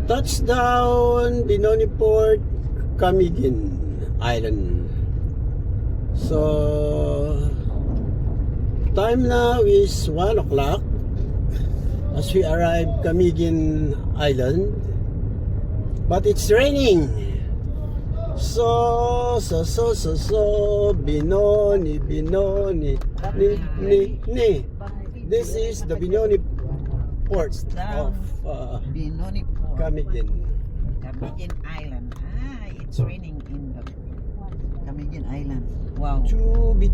Touchdown, Binoni Port, Camiguin Island. So, time now is 1 o'clock as we arrive Camiguin Island. But it's raining. So, Binoni, ni. This is the Binoni Port of Binoni Port, Camiguin. Camiguin Island. It's raining in the Camiguin Island. Wow. Chubi.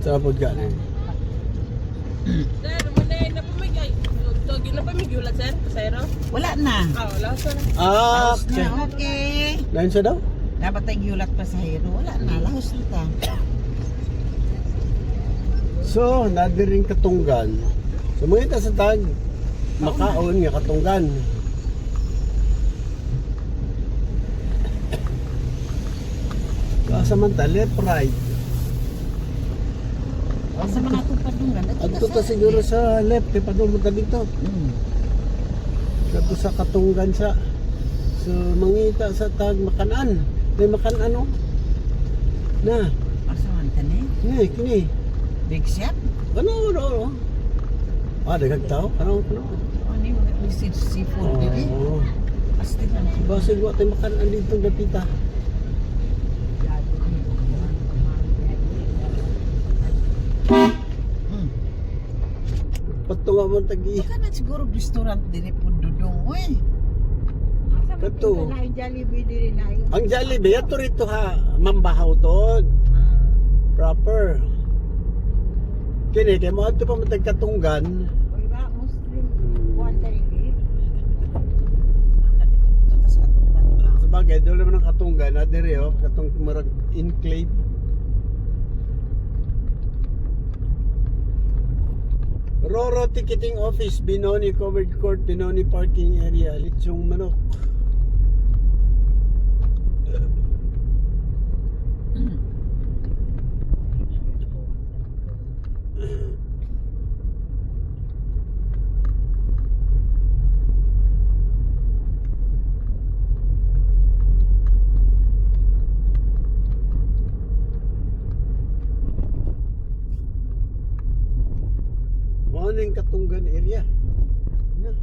Sabot ka na. Sir, muna na pamigay. Togi na pamigulat, sir. Pasayro? Wala na. Wala, sir. Lahos Okay. na, okay. Lain siya daw? Dapat tayong yulat pa sa hero. Wala na, lahos na ta. So, nadiring katunggan. So, mga sa tag, makaon nga katunggan. Samantala, pride. Sa mga tupadungan. Adto ta siguro sa left, kaya padung ta dito. Kadto sa katunggan sa. So, mangita sa tag makanan. May makan ano? Na, Asa man ka ni? kini. Big shop? Ano? Daghang tao. Ano? Ano yung seafood, baby? Oh. Pasti lang. Basig wa tay makanan dito dapita. Patunga mo tagi. Baka na siguro restaurant din po dudong. Uy. Kato. Ang Jollibee din na yun. Ang Jollibee ato rito ha, mambahaw to. Proper. Kini kay mo adto pa matag katunggan. Uy ba, Muslim. Buwan tayo Sabagay dole man ang katunggan na dire katong marag enclave. Roro Ticketing Office, Binoni Covered Court, Binoni Parking Area, Litsong Manok. Ano yung katunggan area? Na,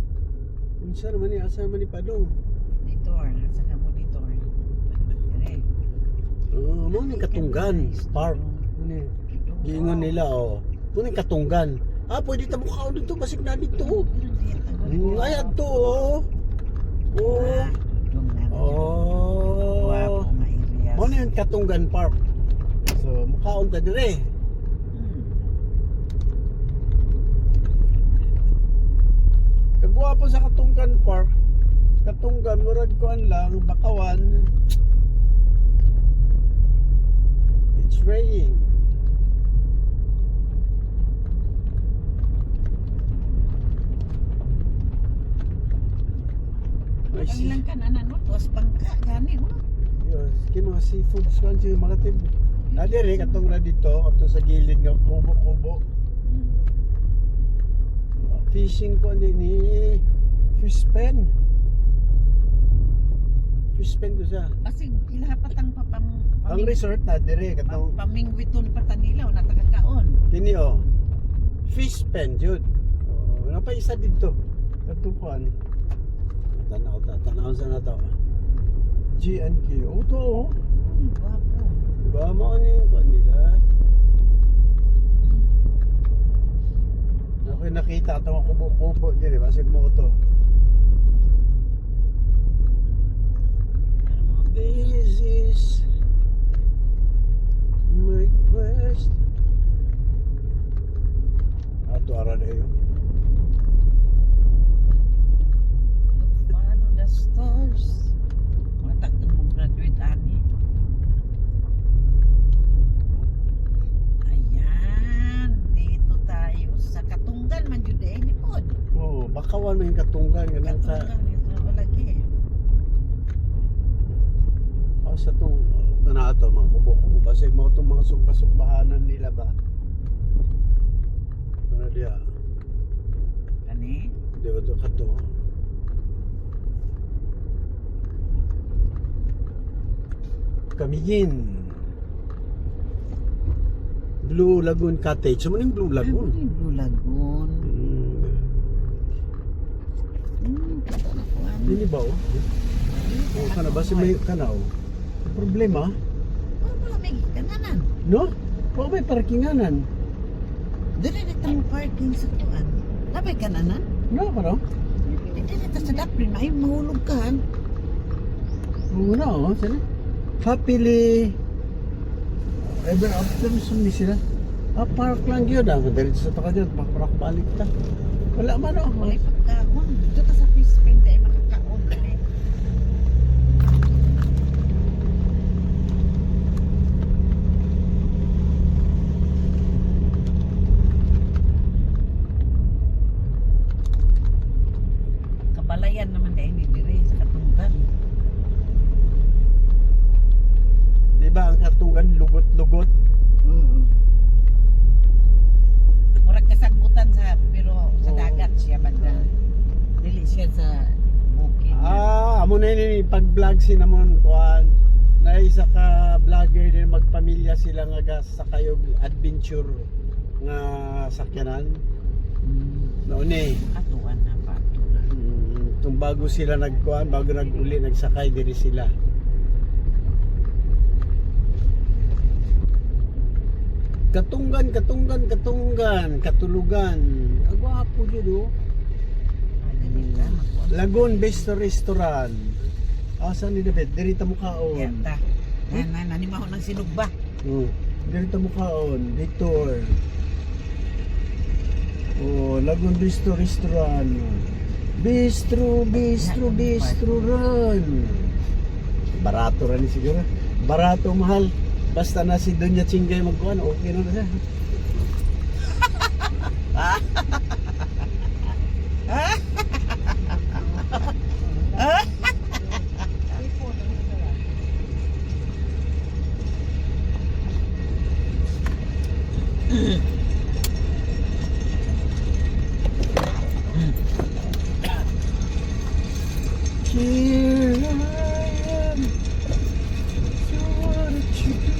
unsa naman ni asa man ni Padong? Dito, nasa ka mo dito. Dire. Mo yung katunggan park. Ano giingon nila Mo yung katunggan. Pwede ta mo kaon dito basig na dito. Ay adto Mo yung katunggan park. So mukaon ta dire. Kagwapo sa Katunggan Park. Katunggan, murag kuan lang, Bakawan. It's raining. Pangilang ka na no, tuwas bangka gani mo. Yes, mga seafoods kan si mga tib. Dire katong na dito, katong sa gilid nga kubo-kubo. Fishing ko ni fish pen. Fish pen do siya. Kasi ilapat ang Ang resort na dire katong pamingwiton pa tanila o natakakaon. kini fish pen jud. Napa isa dito. Katukuan. Tanaw sa na to. G&K. To. Guwapo. Diba mo ni kanila? Ako'y nakita itong kubo-kubo din, basig mo ito. This is my quest. Ato ara na yun. Follow the stars. Mataktan mo graduate ani. Ayan, dito tayo sa Katunggan man jud ni pod. Bakawan mo yung katunggan. Ganang ka. Katunggan ito lagi. sa itong kanato, mga kubo-kubo. Kasi mo itong mga sugba-sugbahanan nila ba? Ano diya? Kani? Di ba ito kato? Kamigin. Blue Lagoon Cottage. Ano yung Blue Lagoon? Ano yung Blue Lagoon? Hindi ba oh? O kana ba si may kanaw? Problema? Wala may kananan. No? Wala may parkinganan. Dili na mo parking sa kuan. Labay kananan? No, kano? Dili na sa daprin. Ay, mahulog ka. Oo na oh. Sana? Happily ever after sumi sila. Park lang yun ah. Dahil sa taka dyan, makaparak balik ta. Wala man oh. Wala pagkaon. Dito ta sa Pispin, di ay makakaon. Kani. Kabalayan naman di ay ni dire sa Katunggan. Di ba ang Katunggan lugot-lugot? Murag kasagutan sa pero sa dagat siya banda. Dili siya sa bukid. Amo na yun pag-vlog sinamon kuan. Na isa ka vlogger din magpamilya sila nga sa kayog adventure nga sakyanan. Noon eh. Atuan na pa. Atuan. Tung bago sila nagkuan, bago nag-uli nagsakay diri sila. Katunggan, katulugan. Agwapo yun oh. Lagoon Bistro Restaurant. Asa ni David? Diri ta mukaon. Yata. Nanimaho ng sinugba. Diri ta mukaon. Victor. Oh, Lagoon Bistro Restaurant. Bistro run. Barato rin siguro. Barato mahal. Basta na si Doña Chingay magkuhan, okay na siya. Here I am. So what did you do?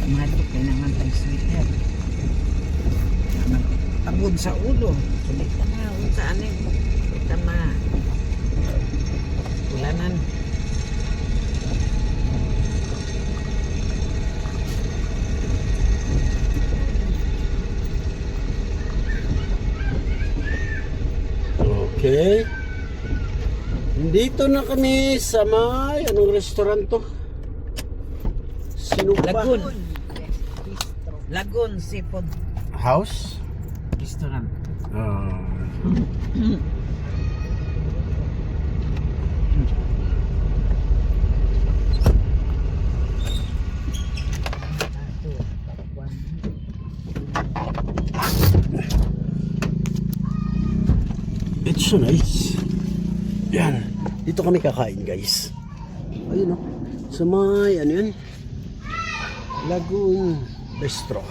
Madok kay naman tayo sweater. Pagod sa ulo. Sulit ka na. Sa anin. Kita ma. Ulanan. Okay. Dito na kami sa may anong restaurant to? Sinugba. Lagoon. Lagoon Seafood House? Restaurant. It's so nice. Yan. Dito kami kakain guys. Ayun oh. Sa may ano yun? Lagoon Bistro.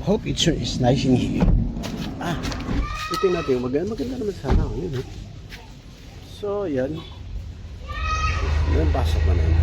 Hope it's nice in here. Ito natin. Maganda naman sana. Yun, eh. So yan. Yan pasok na yun.